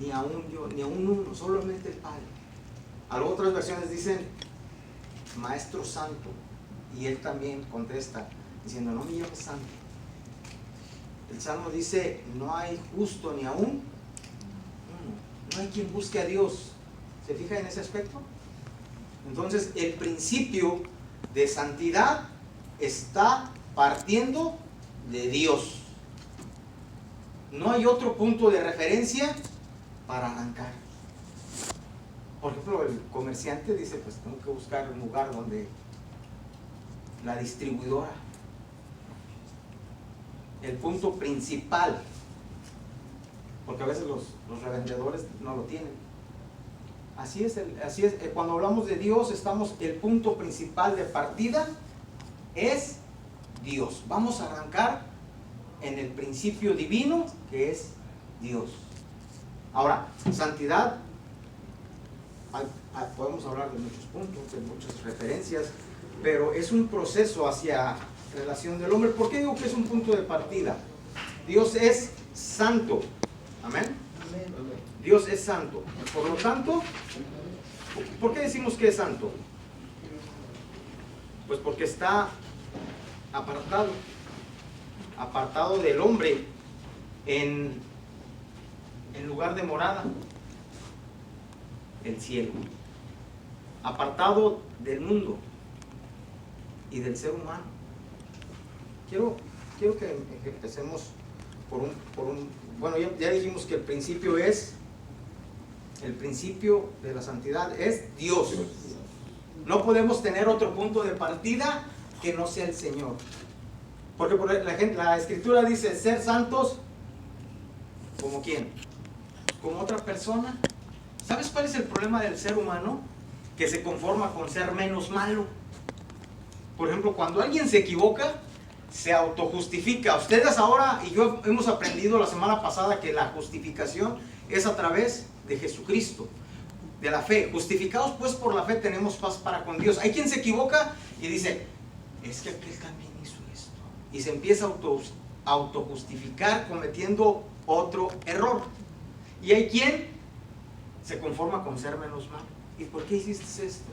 ni aún yo, ni aún uno, solamente el Padre. Algunas otras versiones dicen Maestro Santo, y él también contesta diciendo, no me llames santo. El Salmo dice, no hay justo ni aún uno, no hay quien busque a Dios. ¿Se fija en ese aspecto? Entonces el principio de santidad está partiendo de Dios. No hay otro punto de referencia para arrancar. Por ejemplo, el comerciante dice, pues tengo que buscar un lugar donde la distribuidora, el punto principal, porque a veces los revendedores no lo tienen. Así es, cuando hablamos de Dios, el punto principal de partida es Dios. Vamos a arrancar en el principio divino, que es Dios. Ahora, santidad, podemos hablar de muchos puntos, de muchas referencias, pero es un proceso hacia relación del hombre. ¿Por qué digo que es un punto de partida? Dios es santo. Amén. Dios es santo. Por lo tanto, ¿por qué decimos que es santo? Pues porque está apartado del hombre en lugar de morada, el cielo, apartado del mundo y del ser humano. Quiero que empecemos por un bueno, ya dijimos que el principio de la santidad es Dios. No podemos tener otro punto de partida que no sea el Señor. Porque la Escritura dice ser santos ¿como quién? Como otra persona. ¿Sabes cuál es el problema del ser humano? Que se conforma con ser menos malo. Por ejemplo, cuando alguien se equivoca, se autojustifica. Ustedes ahora y yo hemos aprendido la semana pasada que la justificación es a través de Jesucristo, de la fe. Justificados pues por la fe tenemos paz para con Dios. Hay quien se equivoca y dice, es que aquel también hizo esto, y se empieza a autojustificar cometiendo otro error. Y hay quien se conforma con ser menos malo. ¿Y por qué hiciste esto?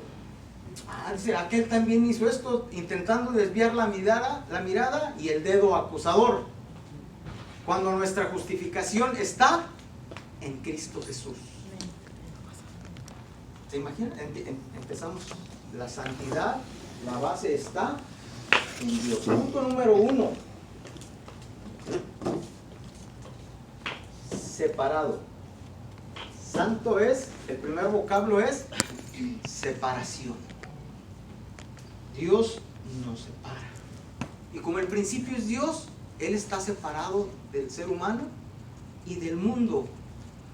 Dice, aquel también hizo esto, intentando desviar la mirada y el dedo acusador, cuando nuestra justificación está en Cristo Jesús. ¿Se imaginan? Empezamos la santidad, la base está en Dios. Punto número 1, separado. Santo es, el primer vocablo es separación. Dios nos separa. Y como el principio es Dios, Él está separado del ser humano y del mundo.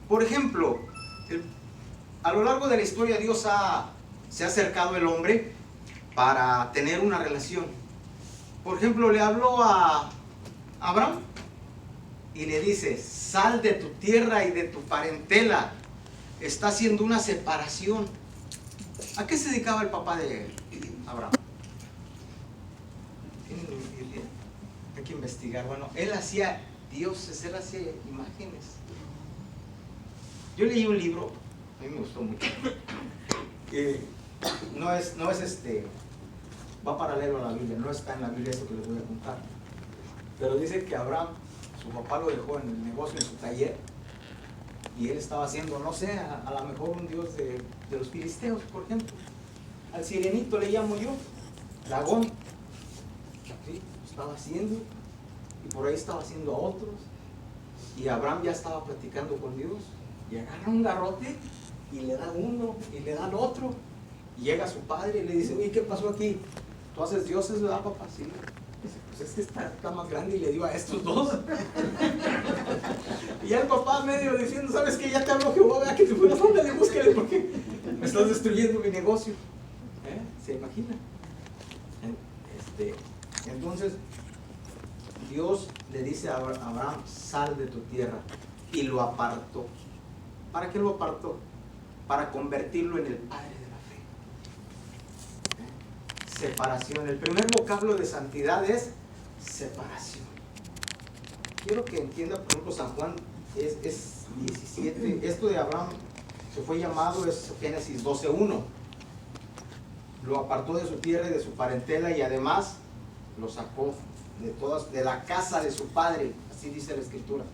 Por ejemplo, a lo largo de la historia Dios se ha acercado al hombre para tener una relación. Por ejemplo, le habló a Abraham y le dice, sal de tu tierra y de tu parentela. Está haciendo una separación. ¿A qué se dedicaba el papá de Abraham? Hay que investigar. Bueno, él hacía dioses, él hacía imágenes. Yo leí un libro, a mí me gustó mucho, que va paralelo a la Biblia, no está en la Biblia esto que les voy a contar, pero dice que Abraham, su papá lo dejó en el negocio, en su taller, y él estaba haciendo, no sé, a lo mejor un dios de los filisteos, por ejemplo. Al sirenito le llamo yo, Dagón. ¿Sí? Estaba haciendo, y por ahí estaba haciendo a otros, y Abraham ya estaba platicando con Dios, y agarra un garrote, y le da uno, y le da al otro, y llega su padre y le dice, oye, ¿qué pasó aquí? ¿Tú haces dioses, verdad, papá? Sí. Dice, pues es que está más grande, y le dio a estos dos. Y ya el papá medio diciendo, ¿sabes qué? Ya te habló Jehová, vea que te fueras, ándale, búscale, porque me estás destruyendo mi negocio. ¿Se imagina? Entonces, Dios le dice a Abraham, sal de tu tierra, y lo apartó. ¿Para qué lo apartó? Para convertirlo en el padre de la fe. Separación. El primer vocablo de santidad es separación. Quiero que entienda, por ejemplo, San Juan es 17. Esto de Abraham se fue llamado, es Génesis 12:1. Lo apartó de su tierra y de su parentela y además lo sacó de la casa de su padre, así dice la escritura.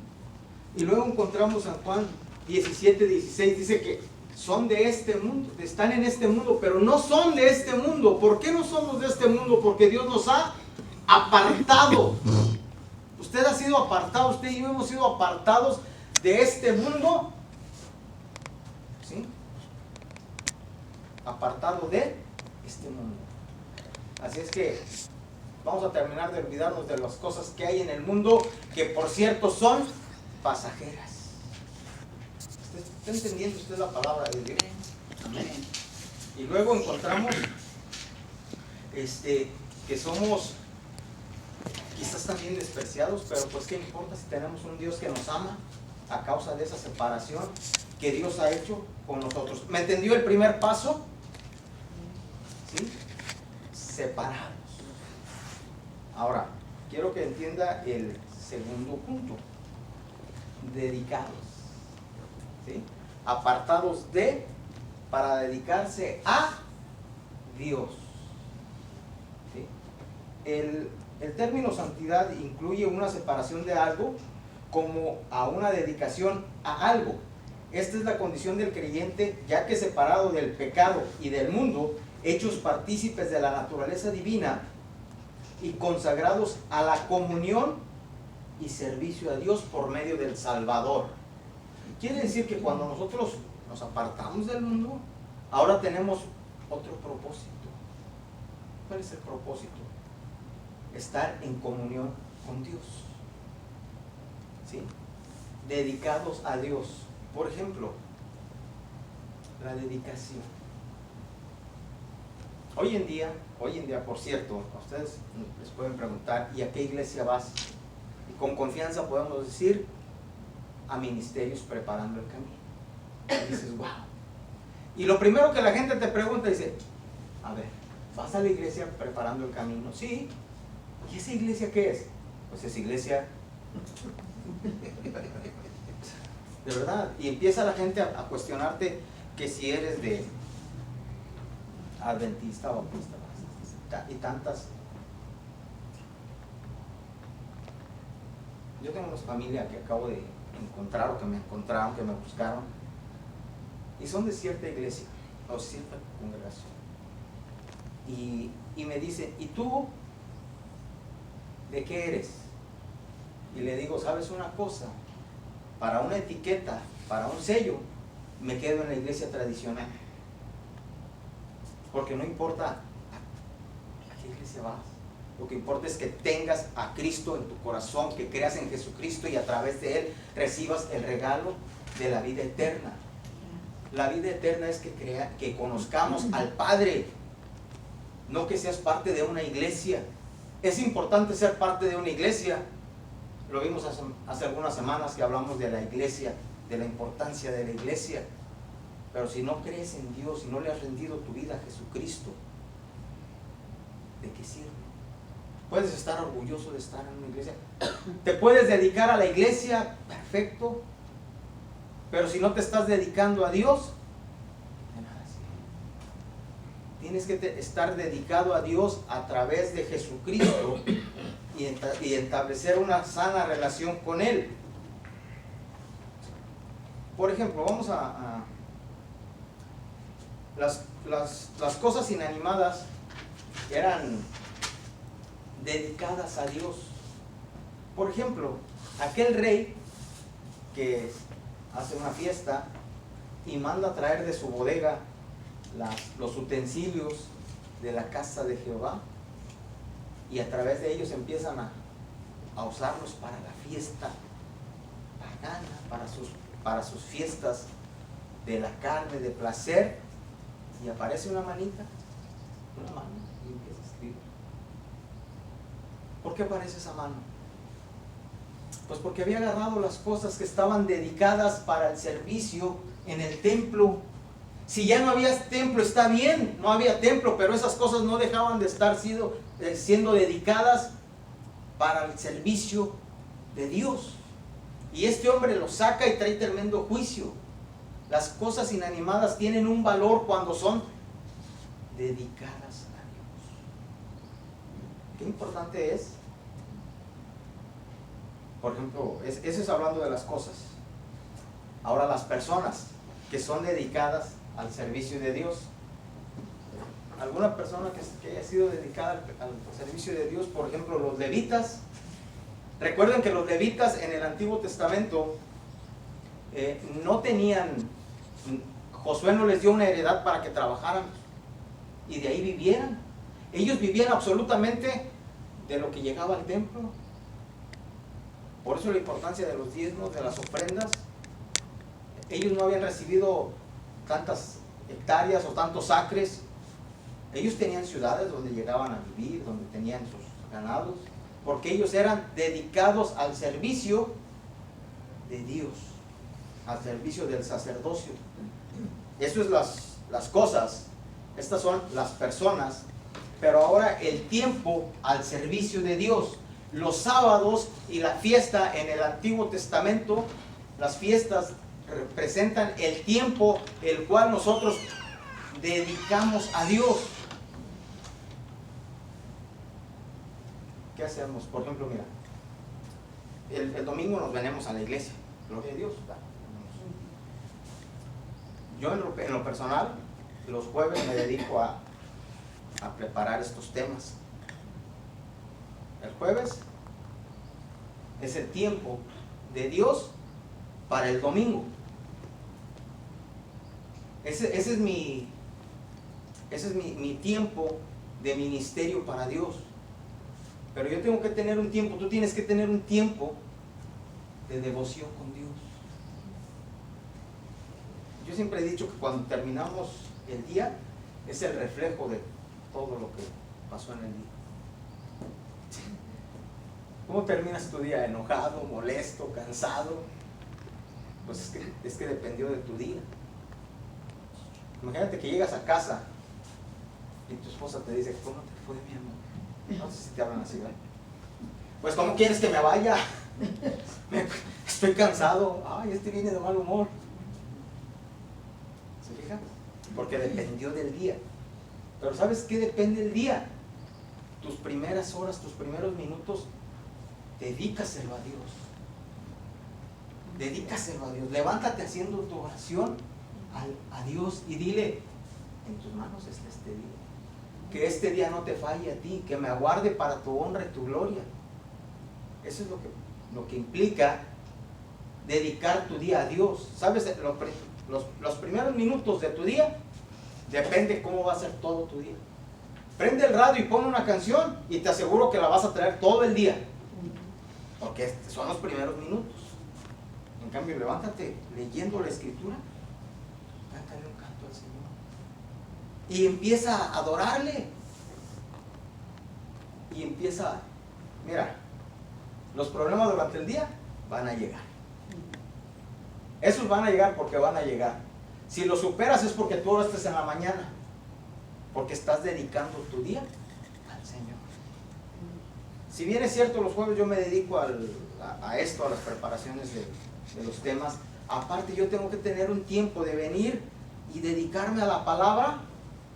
Y luego encontramos en Juan 17:16, dice que son de este mundo, están en este mundo, pero no son de este mundo. ¿Por qué no somos de este mundo? Porque Dios nos ha apartado. Usted ha sido apartado, usted y yo hemos sido apartados de este mundo, ¿sí? Apartado de este mundo. Así es que vamos a terminar de olvidarnos de las cosas que hay en el mundo, que por cierto son pasajeras. ¿Está entendiendo usted la palabra de Dios? Amén. Y luego encontramos que somos quizás también despreciados, pero pues qué importa si tenemos un Dios que nos ama a causa de esa separación que Dios ha hecho con nosotros. ¿Me entendió el primer paso? ¿Sí? Separados. Ahora, quiero que entienda el segundo punto. Dedicados. ¿Sí? Apartados para dedicarse a Dios. ¿Sí? El término santidad incluye una separación de algo como a una dedicación a algo. Esta es la condición del creyente, ya que separado del pecado y del mundo, hechos partícipes de la naturaleza divina y consagrados a la comunión y servicio a Dios por medio del Salvador. Quiere decir que cuando nosotros nos apartamos del mundo, ahora tenemos otro propósito. ¿Cuál es el propósito? Estar en comunión con Dios, ¿sí? Dedicados a Dios. Por ejemplo, la dedicación. Hoy en día, por cierto, a ustedes les pueden preguntar, ¿y a qué iglesia vas? Y con confianza podemos decir, a Ministerios Preparando el Camino. Y dices, wow. Y lo primero que la gente te pregunta, dice, a ver, ¿vas a la iglesia Preparando el Camino? Sí. ¿Y esa iglesia qué es? Pues es iglesia. De verdad. Y empieza la gente a cuestionarte que si eres de adventista, bautista y tantas. Yo tengo una familia que acabo de encontrar, o que me encontraron, que me buscaron, y son de cierta iglesia o cierta congregación, y me dicen, ¿y tú de qué eres? Y le digo, ¿sabes una cosa? Para una etiqueta, para un sello, me quedo en la iglesia tradicional, porque no importa a qué iglesia vas. Lo que importa es que tengas a Cristo en tu corazón, que creas en Jesucristo y a través de Él recibas el regalo de la vida eterna. La vida eterna es que conozcamos al Padre, no que seas parte de una iglesia. Es importante ser parte de una iglesia. Lo vimos hace algunas semanas que hablamos de la iglesia, de la importancia de la iglesia. Pero si no crees en Dios, si no le has rendido tu vida a Jesucristo, ¿de qué sirve? Puedes estar orgulloso de estar en una iglesia, te puedes dedicar a la iglesia, perfecto, pero si no te estás dedicando a Dios, de nada sirve. Tienes que estar dedicado a Dios a través de Jesucristo y establecer una sana relación con Él. Por ejemplo, vamos a las cosas inanimadas eran dedicadas a Dios. Por ejemplo, aquel rey que hace una fiesta y manda a traer de su bodega los utensilios de la casa de Jehová, y a través de ellos empiezan a usarlos para la fiesta pagana, para sus fiestas de la carne, de placer, y aparece una mano, y empieza a escribir. ¿Por qué aparece esa mano? Pues porque había agarrado las cosas que estaban dedicadas para el servicio en el templo. Si ya no había templo, está bien, no había templo, pero esas cosas no dejaban de estar siendo dedicadas para el servicio de Dios. Y este hombre lo saca y trae tremendo juicio. Las cosas inanimadas tienen un valor cuando son dedicadas a Dios. Qué importante es. Por ejemplo, eso es hablando de las cosas. Ahora las personas que son dedicadas al servicio de Dios. Alguna persona que haya sido dedicada al servicio de Dios, por ejemplo, los levitas. Recuerden que los levitas en el Antiguo Testamento no tenían, Josué no les dio una heredad para que trabajaran y de ahí vivieran. Ellos vivían absolutamente de lo que llegaba al templo. Por eso la importancia de los diezmos, de las ofrendas. Ellos no habían recibido tantas hectáreas o tantos acres. Ellos tenían ciudades donde llegaban a vivir, donde tenían sus ganados, porque ellos eran dedicados al servicio de Dios, al servicio del sacerdocio. Eso es las cosas, estas son las personas, pero ahora el tiempo al servicio de Dios. Los sábados y la fiesta en el Antiguo Testamento, las fiestas representan el tiempo el cual nosotros dedicamos a Dios. ¿Qué hacemos? Por ejemplo, mira, el domingo nos venimos a la iglesia, gloria a Dios. Yo en lo personal, los jueves me dedico a preparar estos temas. El jueves es el tiempo de Dios para el domingo. Ese es mi tiempo de ministerio para Dios. Pero yo tengo que tener un tiempo, tú tienes que tener un tiempo de devoción con Dios. Yo siempre he dicho que cuando terminamos el día es el reflejo de todo lo que pasó en el día. ¿Cómo terminas tu día? ¿Enojado, molesto, cansado? Pues es que dependió de tu día. Imagínate que llegas a casa y tu esposa te dice, ¿cómo te fue, mi amor? No sé si te hablan así, ¿verdad? Pues, ¿cómo quieres que me vaya? Estoy cansado. Ay, este viene de mal humor. ¿Se fijan? Porque dependió del día. Pero ¿sabes qué depende del día? Tus primeras horas, tus primeros minutos, dedícaselo a Dios. Dedícaselo a Dios. Levántate haciendo tu oración a Dios y dile, en tus manos está este día. Que este día no te falle a ti, que me aguarde para tu honra y tu gloria. Eso es lo que implica dedicar tu día a Dios. ¿Sabes? Los primeros minutos de tu día depende cómo va a ser todo tu día. Prende el radio y pon una canción y te aseguro que la vas a traer todo el día. Porque son los primeros minutos. En cambio, levántate leyendo la Escritura, cántale un canto al Señor. Y empieza a adorarle. Y empieza, mira, los problemas durante el día van a llegar. Esos van a llegar porque van a llegar. Si los superas es porque tú oraste en la mañana. Porque estás dedicando tu día al Señor. Si bien es cierto, los jueves yo me dedico a esto, a las preparaciones de los temas. Aparte yo tengo que tener un tiempo de venir y dedicarme a la palabra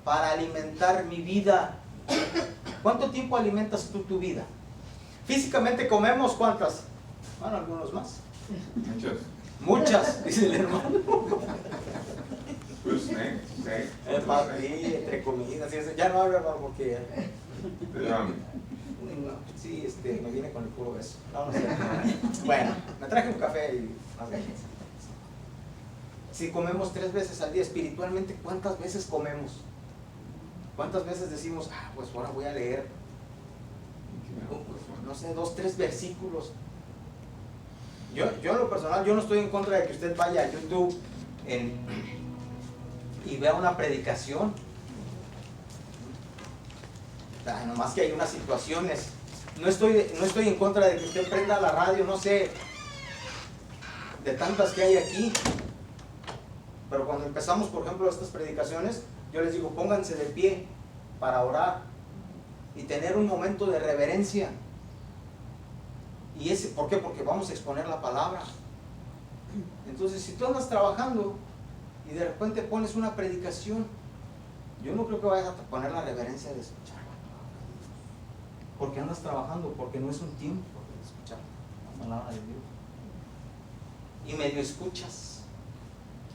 para alimentar mi vida. ¿Cuánto tiempo alimentas tú tu vida? Físicamente comemos, ¿cuántas? Bueno, algunos más. Muchas, dice el hermano. Pues, Entre comidas, ya no hablo, hermano, porque sí, me viene con el puro beso. No sé. Bueno, me traje un café y más galletas. Si comemos 3 veces al día espiritualmente, ¿cuántas veces comemos? ¿Cuántas veces decimos, pues ahora voy a leer, no sé, 2, 3 versículos? Yo en lo personal, yo no estoy en contra de que usted vaya a YouTube y vea una predicación. Nomás que hay unas situaciones. No estoy en contra de que usted prenda la radio, no sé, de tantas que hay aquí. Pero cuando empezamos, por ejemplo, estas predicaciones, yo les digo, pónganse de pie para orar y tener un momento de reverencia. ¿Y ese por qué? Porque vamos a exponer la palabra. Entonces, si tú andas trabajando y de repente pones una predicación, yo no creo que vayas a poner la reverencia de escucharla. Porque andas trabajando, porque no es un tiempo de escuchar la palabra de Dios. Y medio escuchas.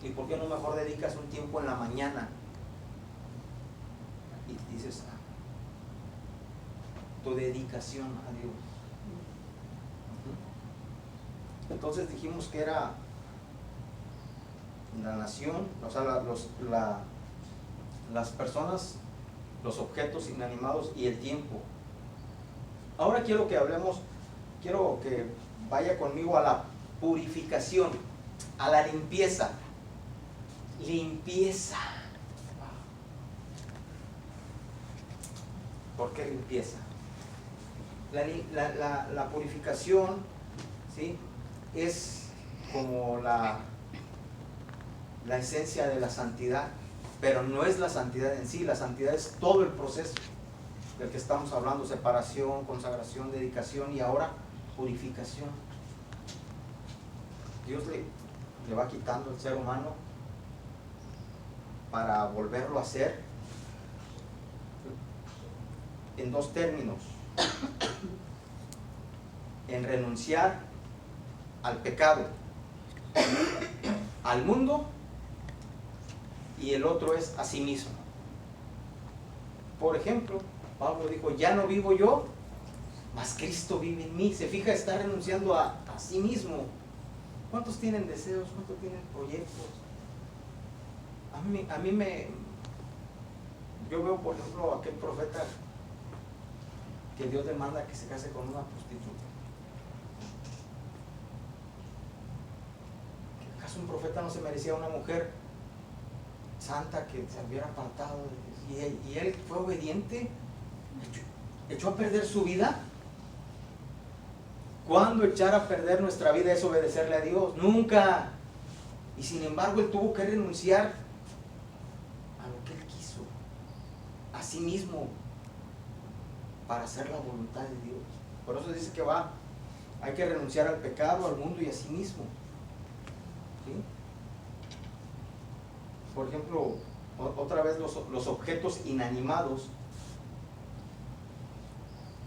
¿Y por qué no mejor dedicas un tiempo en la mañana? Y dices, tu dedicación a Dios. Entonces dijimos que era la nación, o sea, las personas, los objetos inanimados y el tiempo. Ahora quiero que hablemos, quiero que vaya conmigo a la purificación, a la limpieza. Limpieza. ¿Por qué limpieza? La purificación, ¿sí?, es como la esencia de la santidad, pero no es la santidad en sí. La santidad es todo el proceso del que estamos hablando: separación, consagración, dedicación y ahora purificación. Dios le va quitando al ser humano para volverlo a hacer en dos términos: en renunciar al pecado, al mundo, y el otro es a sí mismo. Por ejemplo, Pablo dijo: ya no vivo yo, mas Cristo vive en mí. Se fija, está renunciando a sí mismo. ¿Cuántos tienen deseos? ¿Cuántos tienen proyectos? Yo veo, por ejemplo, aquel profeta que Dios le manda que se case con una prostituta. ¿Acaso un profeta no se merecía una mujer santa que se hubiera apartado? Y él fue obediente, echó a perder su vida. ¿Cuándo echar a perder nuestra vida es obedecerle a Dios? Nunca. Y sin embargo, él tuvo que renunciar a lo que él quiso, a sí mismo, para hacer la voluntad de Dios. Por eso dice que hay que renunciar al pecado, al mundo y a sí mismo. ¿Sí? Por ejemplo, otra vez los objetos inanimados.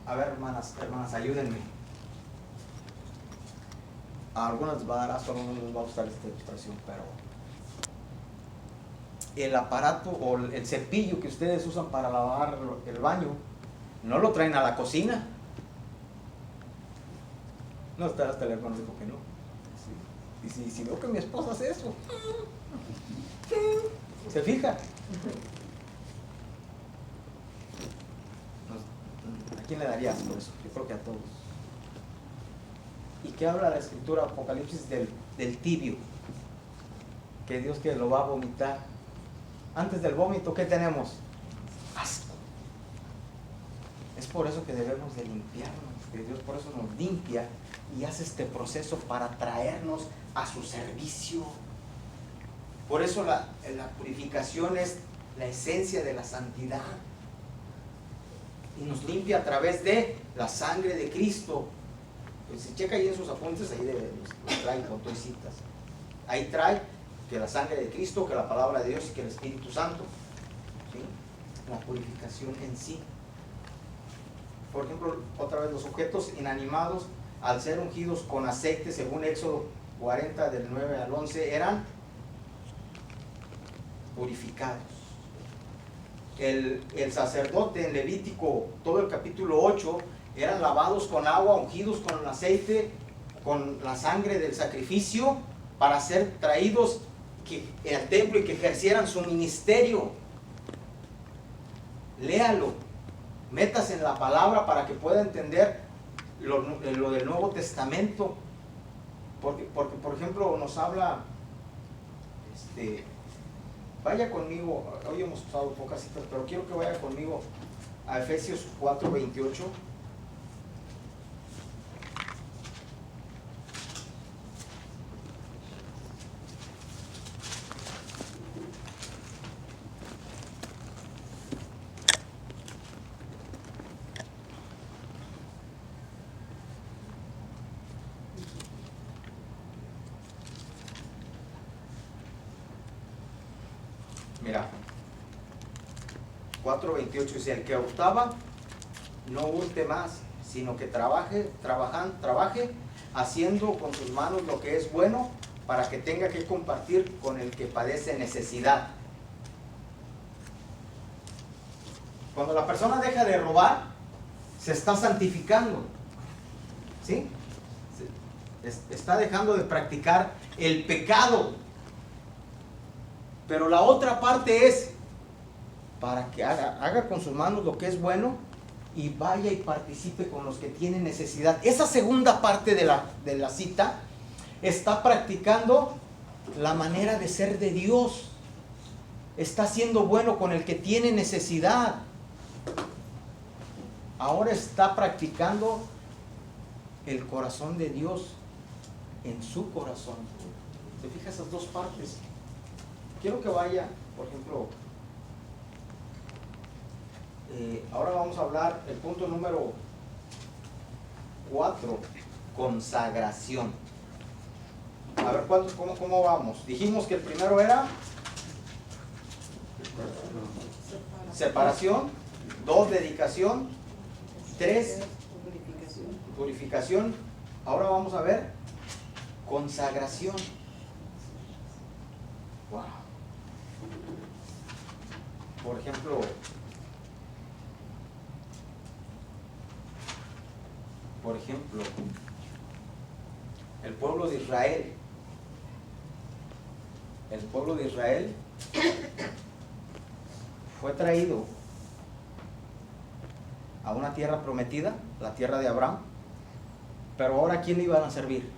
A ver, hermanas, ayúdenme. A algunas les va a dar asco, no les va a gustar esta ilustración, pero el aparato o el cepillo que ustedes usan para lavar el baño, no lo traen a la cocina. No, hasta el hermano dijo que no. Sí. Y si veo que mi esposa hace eso, ¿se fija? ¿A quién le darías por eso? Yo creo que a todos. ¿Y qué habla la escritura Apocalipsis del tibio? Que Dios que lo va a vomitar. Antes del vómito, ¿qué tenemos? Asco. Es por eso que debemos de limpiarnos, que Dios por eso nos limpia y hace este proceso para traernos a su servicio. Por eso la purificación es la esencia de la santidad. Y nos limpia a través de la sangre de Cristo. Pues si checa ahí en sus apuntes, ahí los trae con todas citas. Ahí trae que la sangre de Cristo, que la palabra de Dios y que el Espíritu Santo. ¿Sí? La purificación en sí. Por ejemplo, otra vez, los objetos inanimados, al ser ungidos con aceite, según Éxodo 40, del 9 al 11, eran purificados. El sacerdote en Levítico, todo el capítulo 8, eran lavados con agua, ungidos con el aceite, con la sangre del sacrificio, para ser traídos al templo y que ejercieran su ministerio. Léalo, métase en la palabra para que pueda entender lo del Nuevo Testamento. Porque por ejemplo, nos habla, vaya conmigo, hoy hemos usado pocas citas, pero quiero que vaya conmigo a Efesios 4:28. Mira, 4:28 dice, el que hurtaba, no hurte más, sino que trabaje haciendo con sus manos lo que es bueno, para que tenga que compartir con el que padece necesidad. Cuando la persona deja de robar, se está santificando, ¿sí? Está dejando de practicar el pecado. Pero la otra parte es para que haga con sus manos lo que es bueno y vaya y participe con los que tienen necesidad. Esa segunda parte de la cita está practicando la manera de ser de Dios. Está siendo bueno con el que tiene necesidad. Ahora está practicando el corazón de Dios en su corazón. ¿Se fija esas dos partes? Quiero que vaya, por ejemplo, ahora vamos a hablar el punto número 4, consagración. A ver, ¿cómo vamos? Dijimos que el primero era separación, 2, dedicación, 3, purificación. Ahora vamos a ver consagración. Wow. Por ejemplo, el pueblo de Israel. El pueblo de Israel fue traído a una tierra prometida, la tierra de Abraham. Pero ahora, ¿a quién le iban a servir?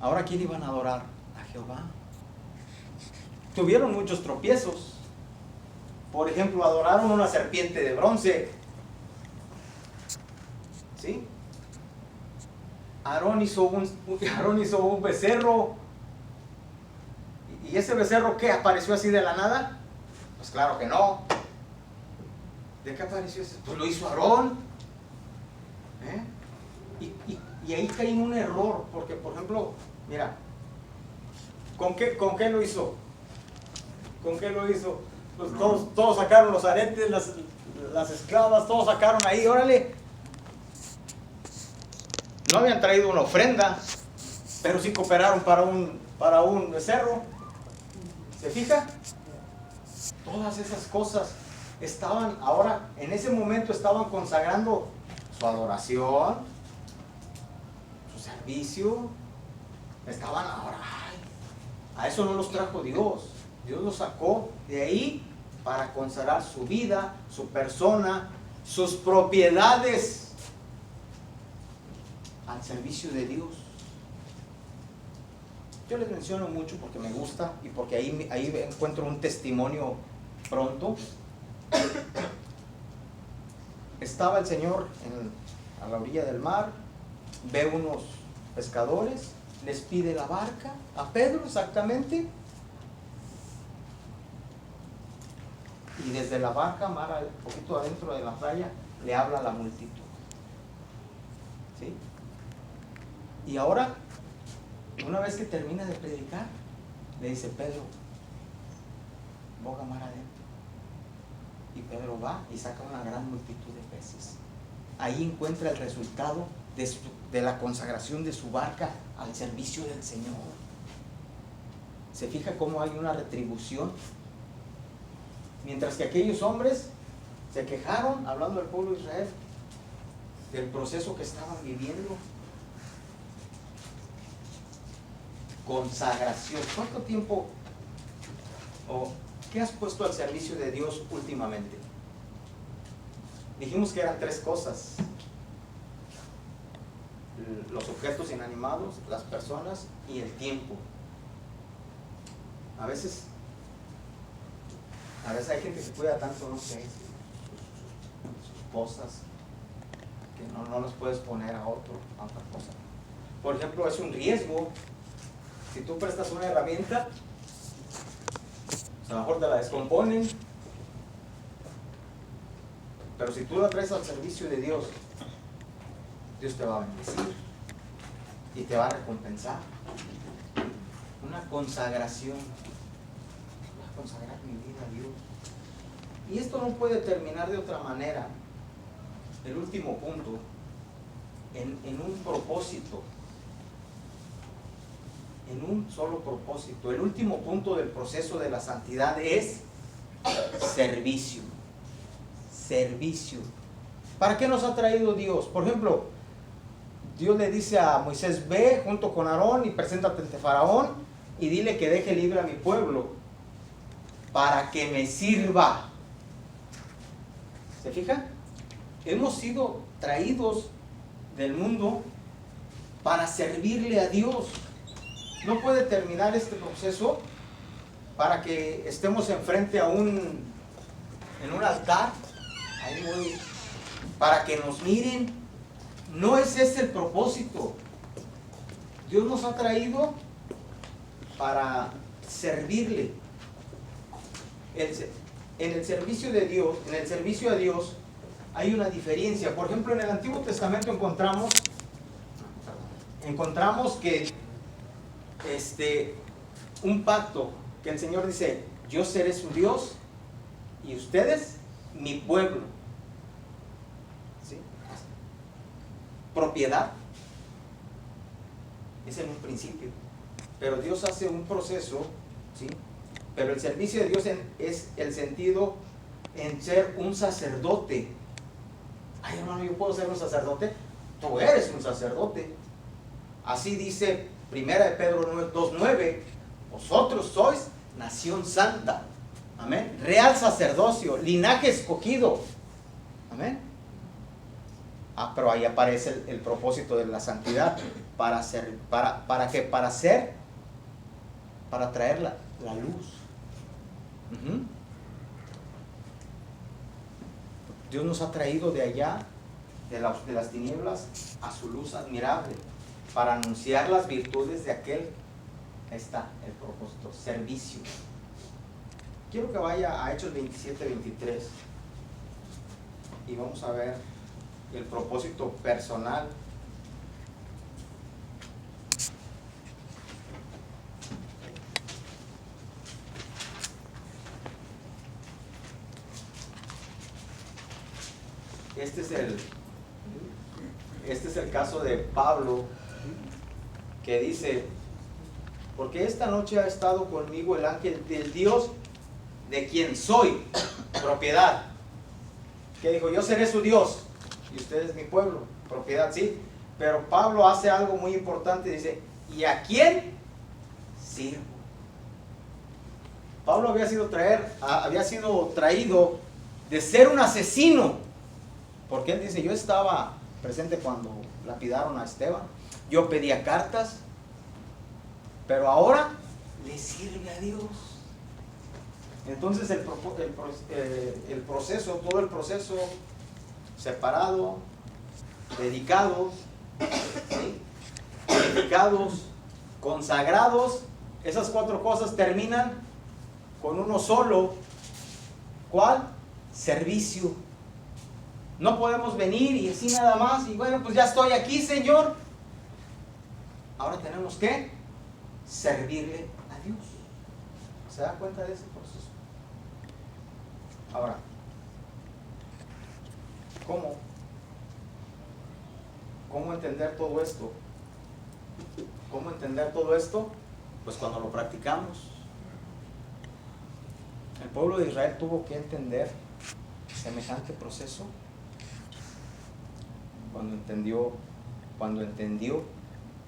Ahora, ¿a quién iban a adorar? A Jehová. Tuvieron muchos tropiezos. Por ejemplo, adoraron una serpiente de bronce. ¿Sí? Aarón hizo un becerro. ¿Y ese becerro qué? ¿Apareció así de la nada? Pues claro que no. ¿De qué apareció ese? Pues lo hizo Aarón. Y ahí cae en un error, porque por ejemplo, mira, ¿con qué lo hizo? ¿Con qué lo hizo? Pues todos sacaron los aretes, las esclavas, todos sacaron ahí, órale. No habían traído una ofrenda, pero sí cooperaron para un becerro. ¿Se fija? Todas esas cosas estaban, ahora, en ese momento estaban consagrando su adoración, su servicio. Estaban ahora, a eso no los trajo Dios. Dios los sacó de ahí para consagrar su vida, su persona, sus propiedades al servicio de Dios. Yo les menciono mucho porque me gusta y porque ahí encuentro un testimonio pronto. Estaba el Señor a la orilla del mar, ve unos pescadores, les pide la barca, a Pedro exactamente, y desde la barca, mar un poquito adentro de la playa, le habla a la multitud. ¿Sí? Y ahora, una vez que termina de predicar, le dice: Pedro, boga mar adentro. Y Pedro va y saca una gran multitud de peces. Ahí encuentra el resultado de la consagración de su barca al servicio del Señor. ¿Se fija cómo hay una retribución? Mientras que aquellos hombres se quejaron, hablando del pueblo de Israel, del proceso que estaban viviendo. Consagración. ¿Cuánto tiempo o qué has puesto al servicio de Dios últimamente? Dijimos que eran 3 cosas: los objetos inanimados, las personas y el tiempo. A veces hay gente que se cuida tanto, no sé, sus cosas, que no los puedes poner a otra cosa. Por ejemplo, es un riesgo. Si tú prestas una herramienta, a lo mejor te la descomponen, pero si tú la traes al servicio de Dios, Dios te va a bendecir y te va a recompensar. Una consagración. consagrar mi vida a Dios. Y esto no puede terminar de otra manera, el último punto, en un propósito, en un solo propósito. El último punto del proceso de la santidad es servicio. Servicio. ¿Para qué nos ha traído Dios? Por ejemplo, Dios le dice a Moisés: ve junto con Aarón y preséntate ante Faraón y dile que deje libre a mi pueblo para que me sirva. ¿Se fija? Hemos sido traídos del mundo para servirle a Dios. No puede terminar este proceso para que estemos enfrente en un altar, para que nos miren. No es ese el propósito. Dios nos ha traído para servirle. En el servicio de Dios, en el servicio a Dios, hay una diferencia. Por ejemplo, en el Antiguo Testamento encontramos que un pacto que el Señor dice: yo seré su Dios y ustedes mi pueblo. ¿Sí? Propiedad es en un principio, pero Dios hace un proceso, ¿sí? Pero el servicio de Dios es el sentido en ser un sacerdote. Ay, hermano, ¿yo puedo ser un sacerdote? Tú eres un sacerdote. Así dice 1 de Pedro 2:9: vosotros sois nación santa, amén, real sacerdocio, linaje escogido, amén. Pero ahí aparece el propósito de la santidad, para traer la luz. Dios nos ha traído de allá, de las tinieblas, a su luz admirable, para anunciar las virtudes de aquel. Ahí está el propósito: servicio. Quiero que vaya a Hechos 27-23 y vamos a ver el propósito personal. Este es el caso de Pablo, que dice: porque esta noche ha estado conmigo el ángel del Dios de quien soy propiedad. Que dijo: yo seré su Dios y ustedes mi pueblo. Propiedad, sí. Pero Pablo hace algo muy importante, dice: ¿y a quién sirvo? Pablo había sido traído de ser un asesino, porque él dice: yo estaba presente cuando lapidaron a Esteban, yo pedía cartas, pero ahora le sirve a Dios. Entonces todo el proceso separado, dedicados, ¿sí? Dedicados, consagrados, esas 4 cosas terminan con uno solo. ¿Cuál? Servicio. No podemos venir y así nada más, y bueno, pues ya estoy aquí, Señor. Ahora tenemos que servirle a Dios. ¿Se da cuenta de ese proceso? Ahora, ¿cómo entender todo esto? ¿Cómo entender todo esto? Pues cuando lo practicamos. El pueblo de Israel tuvo que entender semejante proceso cuando entendió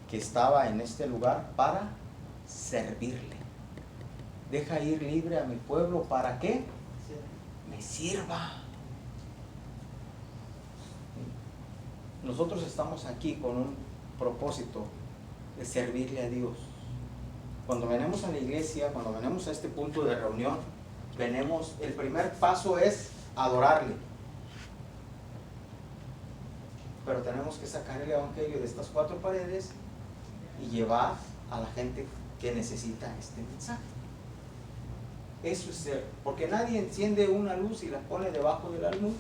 que estaba en este lugar para servirle. Deja ir libre a mi pueblo, ¿para qué? Me sirva. Nosotros estamos aquí con un propósito de servirle a Dios. Cuando venimos a la iglesia, cuando venimos a este punto de reunión, el primer paso es adorarle. Pero tenemos que sacar el evangelio de estas 4 paredes y llevar a la gente que necesita este mensaje. Eso es ser, porque nadie enciende una luz y la pone debajo del almud,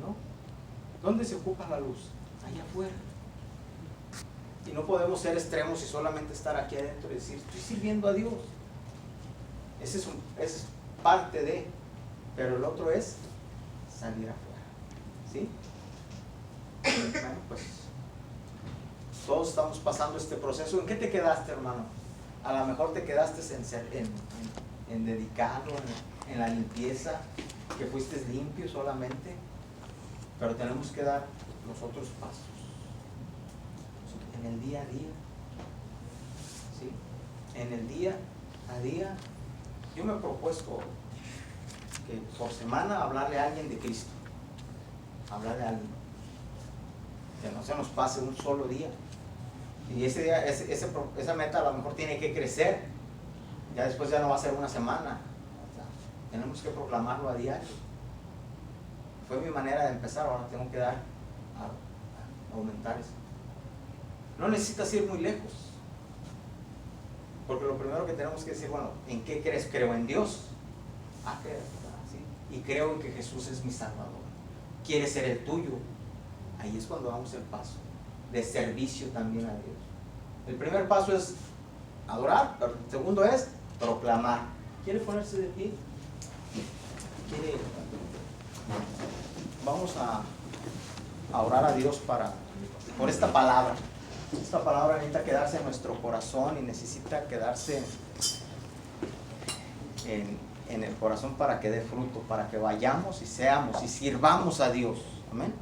¿no? ¿Dónde se ocupa la luz? Allá afuera. Y no podemos ser extremos y solamente estar aquí adentro y decir: estoy sirviendo a Dios. Ese es parte de, pero el otro es salir afuera, ¿sí? Bueno, pues todos estamos pasando este proceso. ¿En qué te quedaste, hermano? A lo mejor te quedaste en dedicado, en la limpieza, que fuiste limpio solamente, pero tenemos que dar los otros pasos en el día a día, ¿sí? En el día a día. Yo me he propuesto que por semana hablarle a alguien de Cristo, hablarle a alguien, que no se nos pase un solo día. Y ese día, esa meta a lo mejor tiene que crecer. Ya después ya no va a ser una semana. O sea, tenemos que proclamarlo a diario. Fue mi manera de empezar, ahora tengo que dar a aumentar eso. No necesitas ir muy lejos. Porque lo primero que tenemos que decir, bueno, ¿en qué crees? Creo en Dios. Creo, ¿sí? Y creo en que Jesús es mi Salvador. ¿Quieres ser el tuyo? Ahí es cuando damos el paso de servicio también a Dios. El primer paso es adorar, pero el segundo es proclamar. ¿Quiere ponerse de pie? Vamos a orar a Dios por esta palabra. Esta palabra necesita quedarse en nuestro corazón y necesita quedarse en el corazón para que dé fruto, para que vayamos y seamos y sirvamos a Dios. Amén.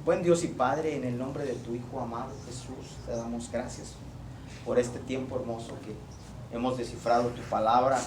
Buen Dios y Padre, en el nombre de tu Hijo amado Jesús, te damos gracias por este tiempo hermoso que hemos descifrado tu palabra